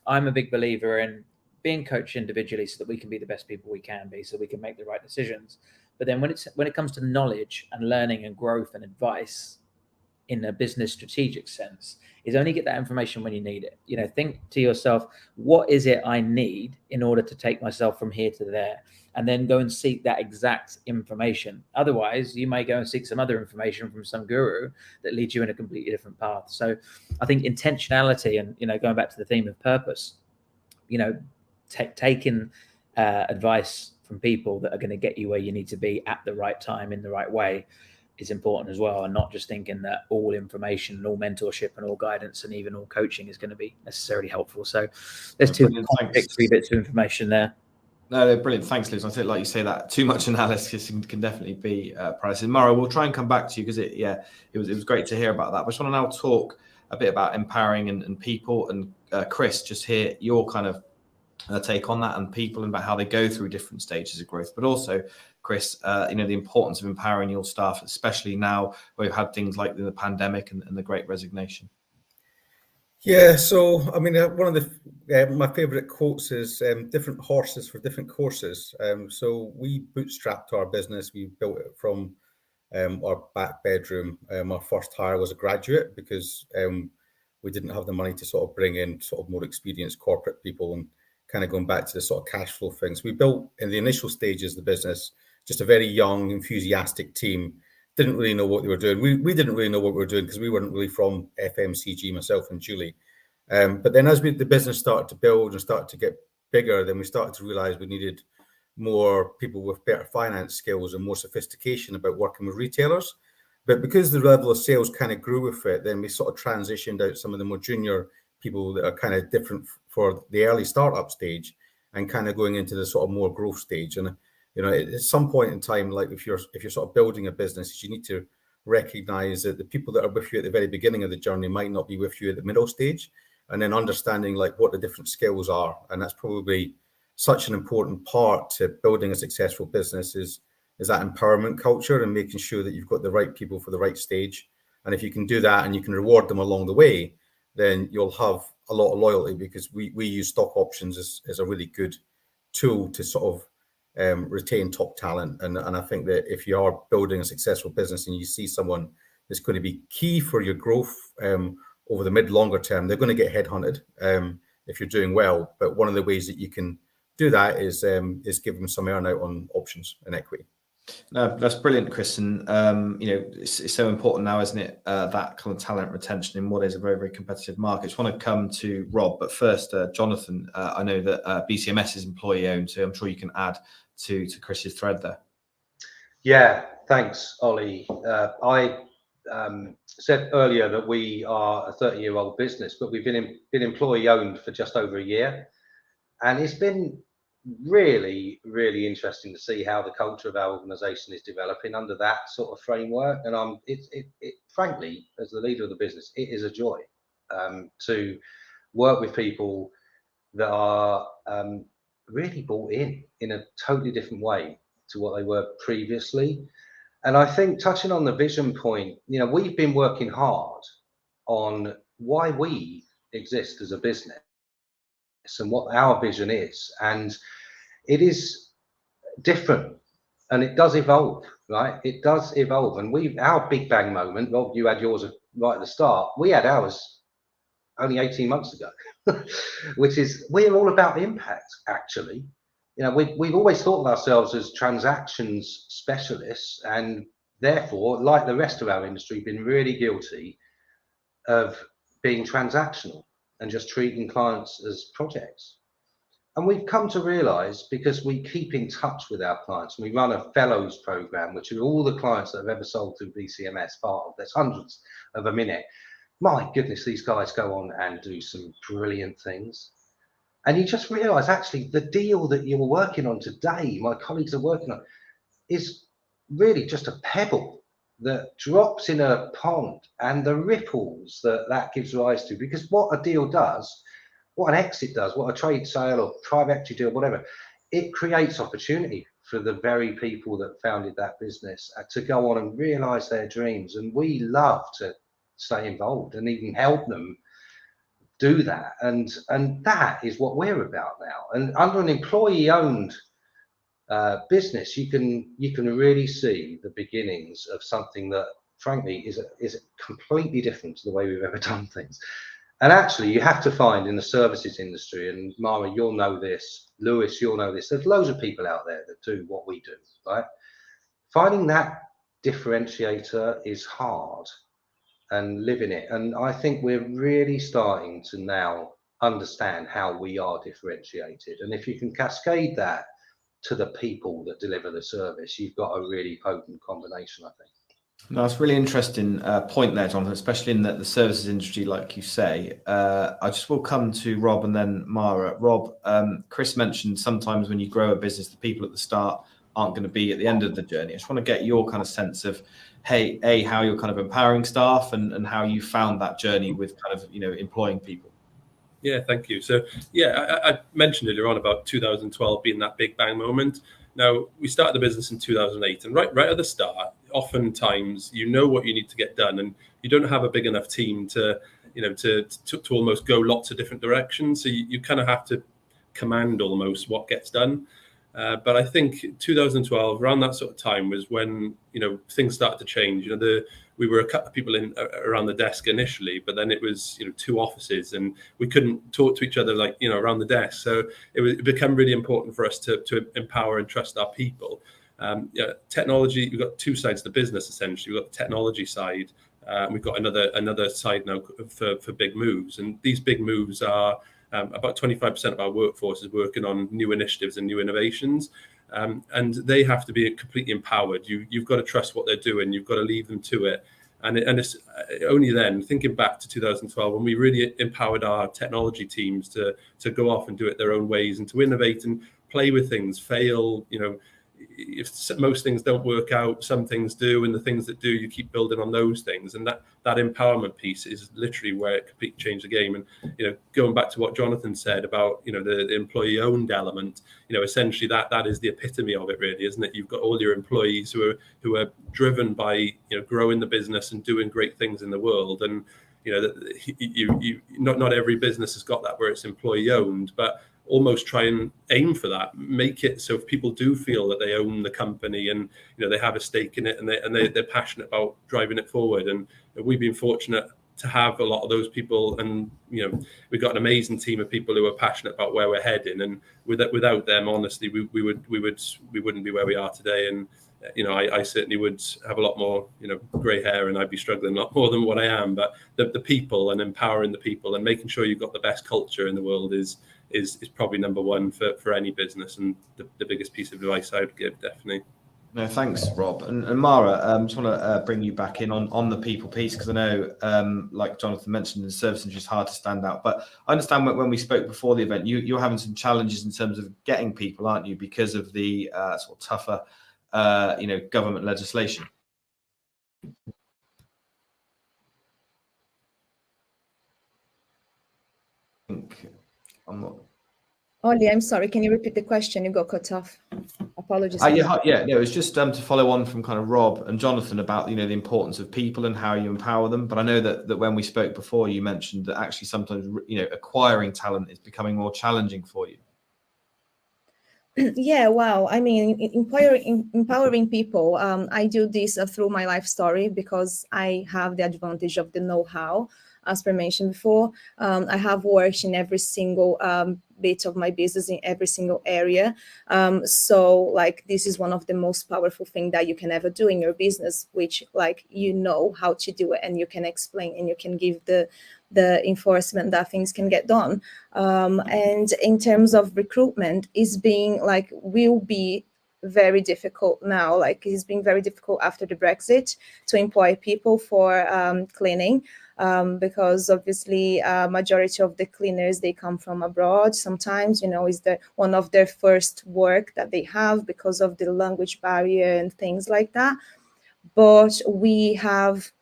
I'm a big believer in being coached individually so that we can be the best people we can be, so we can make the right decisions. But then when it comes to knowledge and learning and growth and advice in a business strategic sense, is only get that information when you need it. Think to yourself, what is it I need in order to take myself from here to there? And then go and seek that exact information. Otherwise, you may go and seek some other information from some guru that leads you in a completely different path. So I think intentionality and, going back to the theme of purpose, taking advice from people that are going to get you where you need to be at the right time in the right way is important as well, and not just thinking that all information and all mentorship and all guidance and even all coaching is going to be necessarily helpful. So there's two contradictory bits of information there. No, they're brilliant. Thanks, Liz. I think, like you say, that too much analysis can definitely be pricey. Mara, we'll try and come back to you, because it was great to hear about that. But I just want to now talk a bit about empowering and people. And Chris, just hear your kind of take on that, and people, and about how they go through different stages of growth. But also, Chris, the importance of empowering your staff, especially now where we've had things like the pandemic and the Great Resignation. Yeah, so I mean, one of my favorite quotes is different horses for different courses. So we bootstrapped our business. We built it from our back bedroom. Our first hire was a graduate, because we didn't have the money to sort of bring in sort of more experienced corporate people, and kind of going back to the sort of cash flow things. We built in the initial stages of the business just a very young, enthusiastic team. Didn't really know what they were doing. We didn't really know what we were doing, because we weren't really from FMCG, myself and Julie. But then as the business started to build and started to get bigger, then we started to realize we needed more people with better finance skills and more sophistication about working with retailers. But because the level of sales kind of grew with it, then we sort of transitioned out some of the more junior people that are kind of different for the early startup stage, and kind of going into the sort of more growth stage. And at some point in time, like if you're sort of building a business, you need to recognize that the people that are with you at the very beginning of the journey might not be with you at the middle stage, and then understanding like what the different skills are. And that's probably such an important part to building a successful business, is that empowerment culture, and making sure that you've got the right people for the right stage. And if you can do that and you can reward them along the way, then you'll have a lot of loyalty, because we use stock options as a really good tool to sort of retain top talent. And I think that if you are building a successful business and you see someone that's going to be key for your growth, over the longer term, they're going to get headhunted if you're doing well. But one of the ways that you can do that is give them some earn out on options and equity. No, that's brilliant, Chris. And it's so important now, isn't it? That kind of talent retention in what is a very, very competitive market. I just want to come to Rob, but first, Jonathan. I know that BCMS is employee owned, so I'm sure you can add to Chris's thread there. Yeah, thanks, Ollie. I said earlier that we are a 30-year-old business, but we've been employee owned for just over a year, and it's been really, really interesting to see how the culture of our organisation is developing under that sort of framework. And it frankly, as the leader of the business, it is a joy to work with people that are really bought in a totally different way to what they were previously. And I think, touching on the vision point, we've been working hard on why we exist as a business and what our vision is, and it is different and it does evolve, right? It does evolve. And our big bang moment, Rob, you had yours right at the start, we had ours only 18 months ago, which is, we're all about impact, actually. We've always thought of ourselves as transactions specialists, and therefore, like the rest of our industry, been really guilty of being transactional and just treating clients as projects. And we've come to realize, because we keep in touch with our clients, and we run a fellows program, which are all the clients that have ever sold through BCMS part of, there's hundreds of a minute. My goodness, these guys go on and do some brilliant things. And you just realize, actually, the deal that you're working on today, my colleagues are working on, is really just a pebble that drops in a pond, and the ripples that gives rise to, because what a deal does, what an exit does, what a trade sale or private equity deal, whatever, it creates opportunity for the very people that founded that business to go on and realize their dreams. And we love to stay involved and even help them do that. And that is what we're about now. And under an employee-owned business, you can really see the beginnings of something that, frankly, is completely different to the way we've ever done things. And actually, you have to find in the services industry, and Mara, you'll know this, Lewis, you'll know this, there's loads of people out there that do what we do, right? Finding that differentiator is hard, and living it. And I think we're really starting to now understand how we are differentiated. And if you can cascade that to the people that deliver the service, you've got a really potent combination, I think. No, that's really interesting point there, Jonathan, especially in the services industry, like you say. I just will come to Rob and then Mara. Rob, Chris mentioned sometimes when you grow a business, the people at the start aren't going to be at the end of the journey. I just want to get your kind of sense of, hey, how you're kind of empowering staff and how you found that journey with kind of, employing people. Yeah, thank you. So, I mentioned earlier on about 2012 being that big bang moment. Now, we started the business in 2008, and right at the start, oftentimes you know what you need to get done, and you don't have a big enough team to almost go lots of different directions. So you kind of have to command almost what gets done. But I think 2012, around that sort of time, was when things started to change. We were a couple of people in around the desk initially, but then it was 2 offices, and we couldn't talk to each other around the desk. So it became really important for us to empower and trust our people. Technology, we've got 2 sides to the business essentially. We've got the technology side, and we've got another side now for big moves. And these big moves are about 25% of our workforce is working on new initiatives and new innovations. And they have to be completely empowered. You've got to trust what they're doing. You've got to leave them to it. And it's only then, thinking back to 2012, when we really empowered our technology teams to go off and do it their own ways and to innovate and play with things, fail, if most things don't work out, some things do, and the things that do, you keep building on those things. And that empowerment piece is literally where it completely changed the game. And going back to what Jonathan said about the employee-owned element, essentially that is the epitome of it, really, isn't it? You've got all your employees who are driven by growing the business and doing great things in the world. And not every business has got that where it's employee-owned, but almost try and aim for that, make it so if people do feel that they own the company and they have a stake in it and they're passionate about driving it forward. And we've been fortunate to have a lot of those people, and we've got an amazing team of people who are passionate about where we're heading, and without them, honestly, we wouldn't be where we are today. And I certainly would have a lot more grey hair, and I'd be struggling a lot more than what I am. But the people, and empowering the people, and making sure you've got the best culture in the world is probably number one for any business, and the biggest piece of advice I would give, definitely. No, thanks, Rob. And Mara, just want to bring you back in on the people piece, because I know, like Jonathan mentioned, the service industry is hard to stand out. But I understand when we spoke before the event, you're having some challenges in terms of getting people, aren't you, because of the sort of tougher, government legislation. Ollie, I'm sorry. Can you repeat the question? You got cut off. Apologies. Yeah. No, it was just to follow on from kind of Rob and Jonathan about the importance of people and how you empower them. But I know that when we spoke before, you mentioned that actually sometimes acquiring talent is becoming more challenging for you. Yeah, well, I mean, empowering people. I do this through my life story, because I have the advantage of the know-how. As per mentioned before, I have worked in every single bit of my business, in every single area. So like, this is one of the most powerful things that you can ever do in your business, which how to do it, and you can explain, and you can give the enforcement that things can get done. And in terms of recruitment, will be very difficult now. Like, it's been very difficult after the Brexit to employ people for cleaning. Because obviously majority of the cleaners, they come from abroad. Sometimes is one of their first work that they have, because of the language barrier and things like that. But we have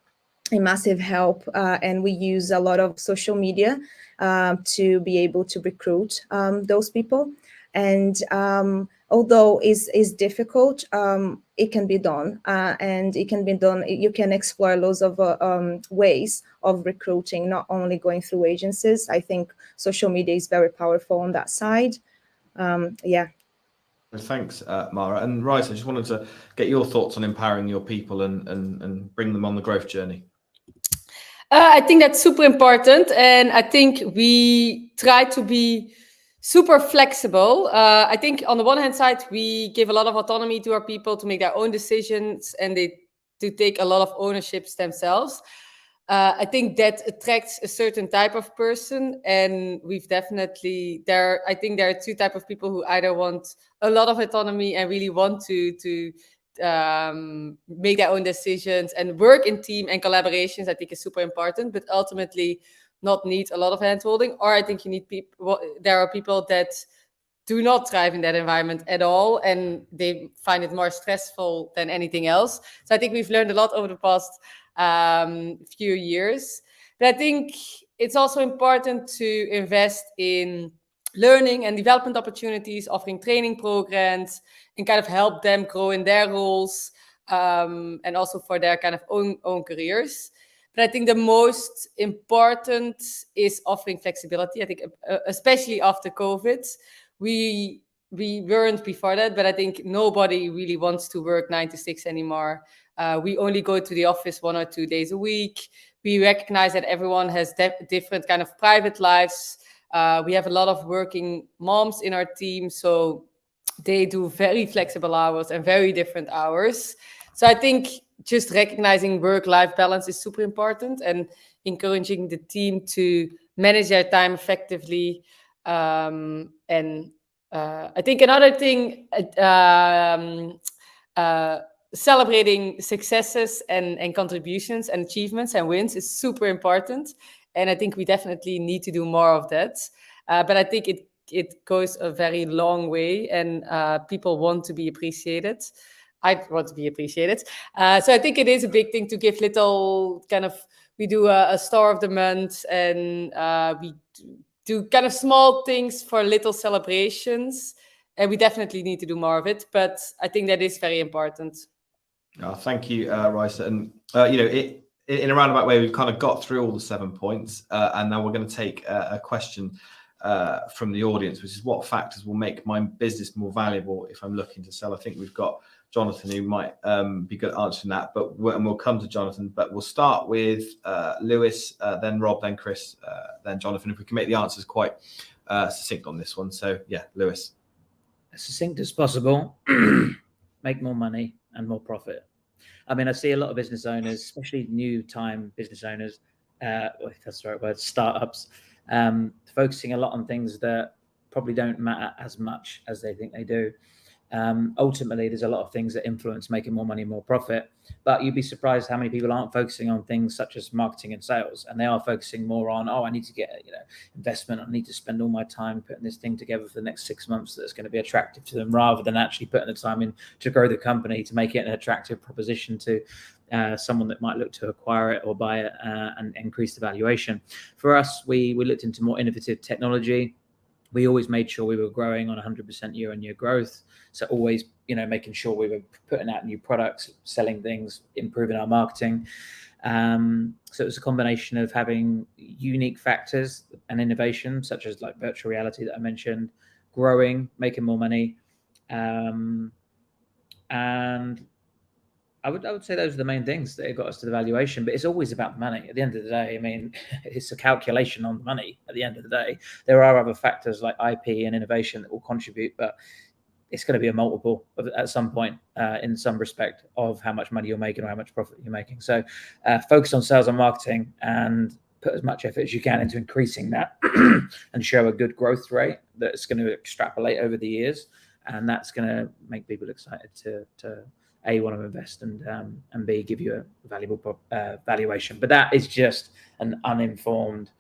a massive help, and we use a lot of social media to be able to recruit those people. And although it's difficult, it can be done, and it can be done. You can explore loads of ways of recruiting, not only going through agencies. I think social media is very powerful on that side. Yeah. Thanks, Mara. And Rice, I just wanted to get your thoughts on empowering your people and bring them on the growth journey. I think that's super important, and I think we try to be super flexible. I think on the one hand side, we give a lot of autonomy to our people to make their own decisions, and to take a lot of ownerships themselves. I think that attracts a certain type of person, and I think there are two types of people who either want a lot of autonomy and really want to make their own decisions and work in team, and collaborations, I think, is super important, but ultimately not need a lot of hand-holding. Or I think you need people. There are people that do not thrive in that environment at all, and they find it more stressful than anything else. So I think we've learned a lot over the past few years. But I think it's also important to invest in learning and development opportunities, offering training programs, and kind of help them grow in their roles, and also for their kind of own careers. But I think the most important is offering flexibility. I think especially after COVID, we weren't before that, but I think nobody really wants to work 9 to 6 anymore. We only go to the office 1 or 2 days a week. We recognize that everyone has different kind of private lives. We have a lot of working moms in our team, so they do very flexible hours and very different hours. So I think just recognizing work-life balance is super important, and encouraging the team to manage their time effectively. And I think another thing, celebrating successes and contributions and achievements and wins is super important. And I think we definitely need to do more of that. But I think it goes a very long way, and people want to be appreciated. I want to be appreciated. So I think it is a big thing to give little kind of, we do a star of the month, and we do kind of small things for little celebrations. And we definitely need to do more of it. But I think that is very important. Thank you, Raisa. And, in a roundabout way, we've kind of got through all the 7 points. And now we're going to take a question from the audience, which is, what factors will make my business more valuable if I'm looking to sell? I think we've got Jonathan, who might be good at answering that, and we'll come to Jonathan. But we'll start with Lewis, then Rob, then Chris, then Jonathan. If we can make the answers quite succinct on this one. So yeah, Lewis. As succinct as possible. Make more money and more profit. I mean, I see a lot of business owners, especially new time business owners, if that's the right word, startups, focusing a lot on things that probably don't matter as much as they think they do. Ultimately, there's a lot of things that influence making more money, more profit, but you'd be surprised how many people aren't focusing on things such as marketing and sales, and they are focusing more on, I need to get investment, I need to spend all my time putting this thing together for the next 6 months that's going to be attractive to them, rather than actually putting the time in to grow the company, to make it an attractive proposition to someone that might look to acquire it or buy it and increase the valuation. For us, we looked into more innovative technology. We always made sure we were growing on 100% year-on-year growth. So always, making sure we were putting out new products, selling things, improving our marketing. So it was a combination of having unique factors and innovation, such as like virtual reality that I mentioned, growing, making more money. And I would say those are the main things that got us to the valuation, but it's always about the money. At the end of the day, I mean, it's a calculation on the money. At the end of the day, there are other factors like IP and innovation that will contribute, but it's going to be a multiple at some point in some respect of how much money you're making or how much profit you're making. So focus on sales and marketing and put as much effort as you can into increasing that and show a good growth rate that's going to extrapolate over the years. And that's going to make people excited to A, want to invest, and B, give you a valuable valuation. But that is just an uninformed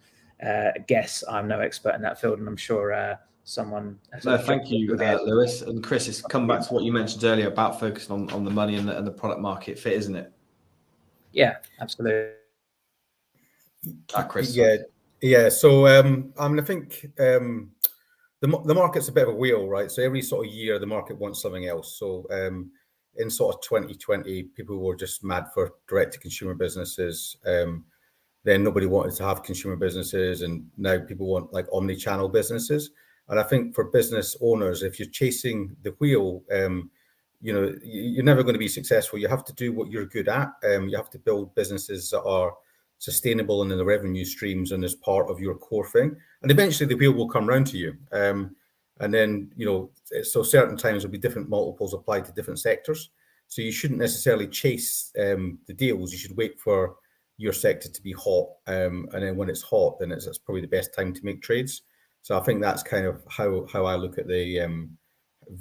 guess. I'm no expert in that field, and I'm sure someone. No, thank you, Lewis. And Chris, it's come back to what you mentioned earlier about focusing on the money and the product market fit, isn't it? Yeah, absolutely. Chris. Yeah. So I mean, I think the market's a bit of a wheel, right? So every sort of year, the market wants something else. So in sort of 2020, people were just mad for direct-to-consumer businesses. Then nobody wanted to have consumer businesses, and now people want like omni-channel businesses. And I think for business owners, if you're chasing the wheel, you're never going to be successful. You have to do what you're good at. You have to build businesses that are sustainable and in the revenue streams and as part of your core thing. And eventually the wheel will come round to you. And then, so certain times there'll be different multiples applied to different sectors. So you shouldn't necessarily chase the deals. You should wait for your sector to be hot. And then when it's hot, then it's probably the best time to make trades. So I think that's kind of how I look at the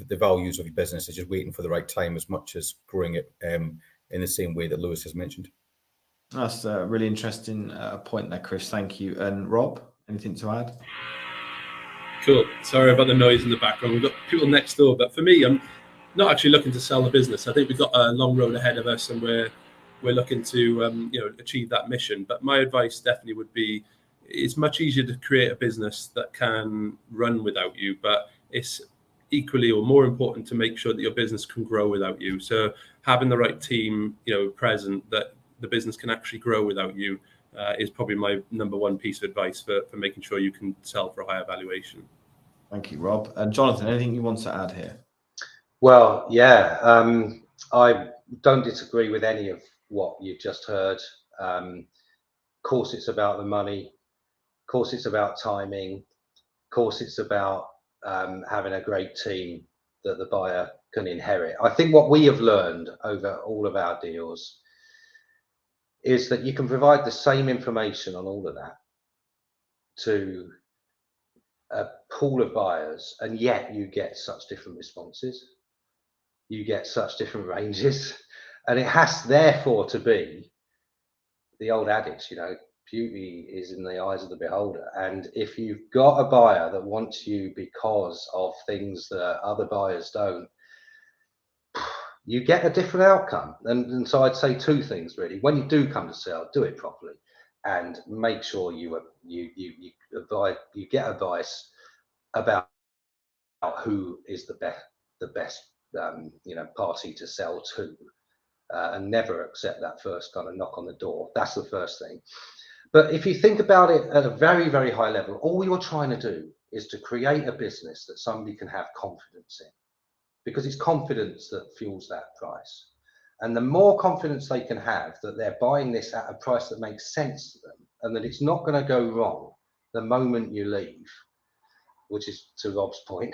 values of your business, is just waiting for the right time as much as growing it in the same way that Lewis has mentioned. That's a really interesting point there, Chris. Thank you. And Rob, anything to add? Cool. Sorry about the noise in the background. We've got people next door, but for me, I'm not actually looking to sell the business. I think we've got a long road ahead of us, and we're looking to achieve that mission. But my advice definitely would be, it's much easier to create a business that can run without you, but it's equally or more important to make sure that your business can grow without you. So having the right team, present, that the business can actually grow without you, is probably my number one piece of advice for making sure you can sell for a higher valuation. Thank you, Rob. And Jonathan, anything you want to add here? Well, yeah, I don't disagree with any of what you've just heard. Of course, it's about the money. Of course, it's about timing. Of course, it's about having a great team that the buyer can inherit. I think what we have learned over all of our deals is that you can provide the same information on all of that to a pool of buyers, and yet you get such different responses. You get such different ranges, and it has therefore to be the old adage, beauty is in the eyes of the beholder. And if you've got a buyer that wants you because of things that other buyers don't, you get a different outcome. And so I'd say two things really. When you do come to sell, do it properly and make sure you get advice about who is the best party to sell to, and never accept that first kind of knock on the door. That's the first thing. But if you think about it at a very, very high level, all you're trying to do is to create a business that somebody can have confidence in. because it's confidence that fuels that price. And the more confidence they can have that they're buying this at a price that makes sense to them and that it's not going to go wrong the moment you leave, which is to Rob's point,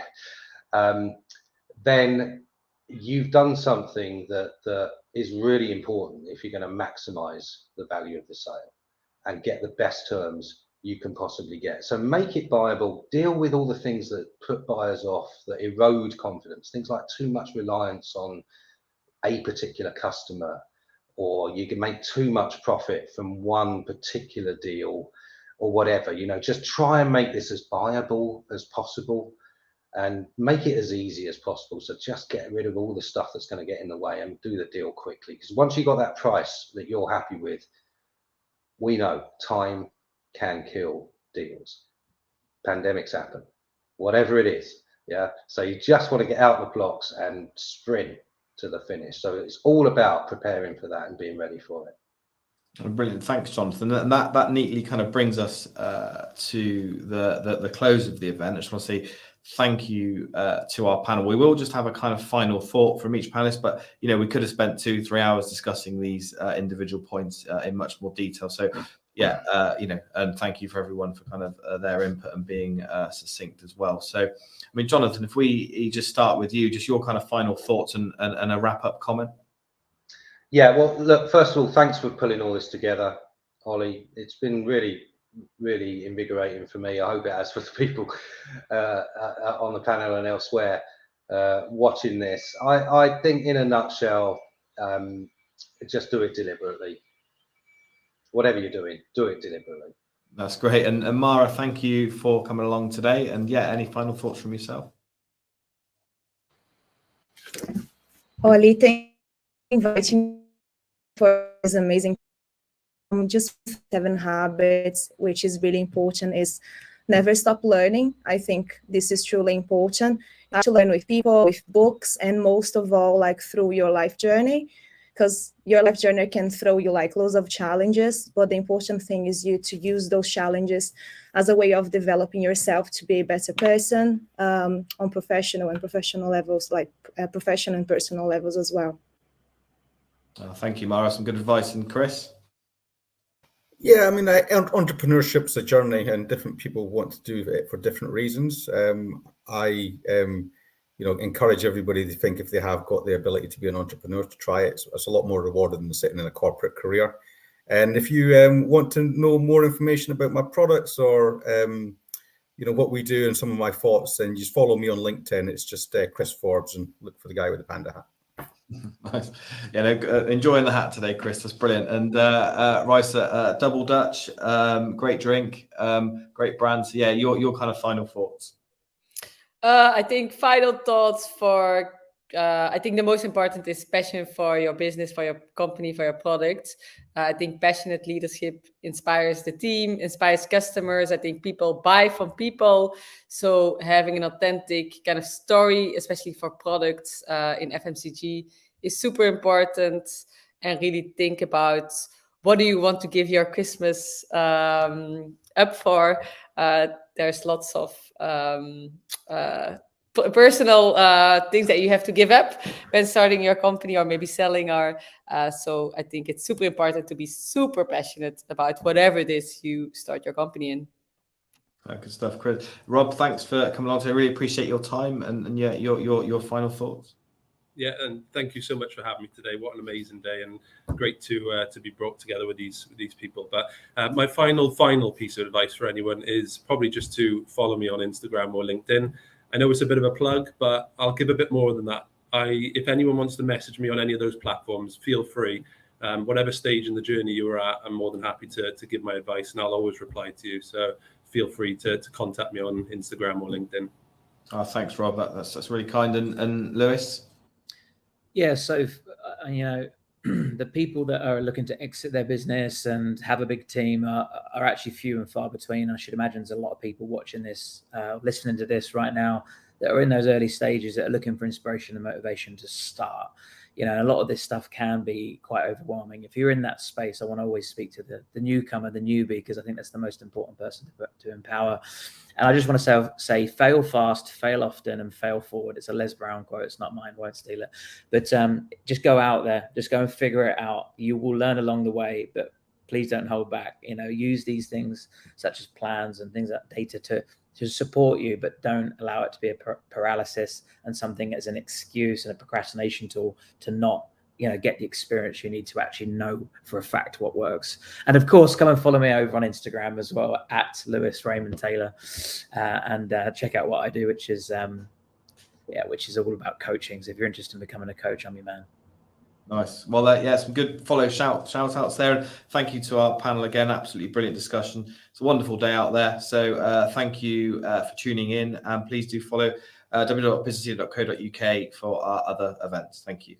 then you've done something that is really important if you're going to maximize the value of the sale and get the best terms you can possibly get. So make it viable, deal with all the things that put buyers off, that erode confidence, things like too much reliance on a particular customer, or you can make too much profit from one particular deal or whatever. Just try and make this as viable as possible and make it as easy as possible. So just get rid of all the stuff that's going to get in the way and do the deal quickly, because once you got that price that you're happy with, we know time can kill deals. Pandemics happen, whatever it is. Yeah. So you just want to get out the blocks and sprint to the finish. So it's all about preparing for that and being ready for it. Brilliant. Thanks, Jonathan. And that neatly kind of brings us to the close of the event. I just want to say thank you to our panel. We will just have a kind of final thought from each panelist, but we could have spent 2-3 hours discussing these individual points in much more detail. So yeah, and thank you for everyone for kind of their input and being succinct as well. So, I mean, Jonathan, if we just start with you, just your kind of final thoughts and a wrap-up comment. Yeah, well, look, first of all, thanks for pulling all this together, Ollie. It's been really, really invigorating for me. I hope it has for the people on the panel and elsewhere watching this. I think, in a nutshell, just do it deliberately. Whatever you're doing, do it deliberately. That's great. And Mara, thank you for coming along today. And yeah, any final thoughts from yourself? Ollie, thank you for inviting me for this amazing. Just 7 habits, which is really important, is never stop learning. I think this is truly important. You have to learn with people, with books, and most of all, like through your life journey, because your life journey can throw you like loads of challenges. But the important thing is you to use those challenges as a way of developing yourself to be a better person on professional levels, like professional and personal levels as well. Thank you, Mara. Some good advice. And Chris? Yeah, I mean, entrepreneurship's a journey, and different people want to do it for different reasons. I encourage everybody to think, if they have got the ability to be an entrepreneur, to try it. It's a lot more rewarding than sitting in a corporate career. And if you want to know more information about my products or what we do and some of my thoughts, then just follow me on LinkedIn. It's just Chris Forbes, and look for the guy with the panda hat. Nice. Yeah, enjoying the hat today, Chris. That's brilliant. And Raisa, Double Dutch, great drink, great brand. So yeah, your kind of final thoughts. I think final thoughts for, I think the most important is passion for your business, for your company, for your products. I think passionate leadership inspires the team, inspires customers. I think people buy from people. So having an authentic kind of story, especially for products in FMCG, is super important. And really think about, what do you want to give your Christmas up for? There's lots of personal things that you have to give up when starting your company or maybe selling. So I think it's super important to be super passionate about whatever it is you start your company in. Good stuff, Chris. Rob, thanks for coming along today. I really appreciate your time and yeah, your final thoughts. Yeah, and thank you so much for having me today. What an amazing day, and great to be brought together with these people. But my final piece of advice for anyone is probably just to follow me on Instagram or LinkedIn. I know it's a bit of a plug, but I'll give a bit more than that. If anyone wants to message me on any of those platforms, feel free. Whatever stage in the journey you are at, I'm more than happy to give my advice, and I'll always reply to you. So feel free to contact me on Instagram or LinkedIn. Oh, thanks, Rob. That's really kind. And Lewis? Yeah, so the people that are looking to exit their business and have a big team are actually few and far between. I should imagine there's a lot of people watching this, listening to this right now, that are in those early stages that are looking for inspiration and motivation to start. you know, a lot of this stuff can be quite overwhelming. If you're in that space, I want to always speak to the newcomer, the newbie, because I think that's the most important person to empower. And I just want to say fail fast, fail often, and fail forward. It's a Les Brown quote. It's not mine. Won't steal it. But just go out there. Just go and figure it out. You will learn along the way, but please don't hold back. You know, use these things such as plans and things like data to support you, but don't allow it to be a paralysis and something as an excuse and a procrastination tool to not, you know, get the experience you need to actually know for a fact what works. And of course, come and follow me over on Instagram as well, at Lewis Raymond Taylor, and check out what I do, which is all about coaching. So if you're interested in becoming a coach, I'm your man. Nice. Well, yeah, some good shout outs there. And thank you to our panel again. Absolutely brilliant discussion. It's a wonderful day out there. So thank you for tuning in, and please do follow www.businessleader.co.uk for our other events. Thank you.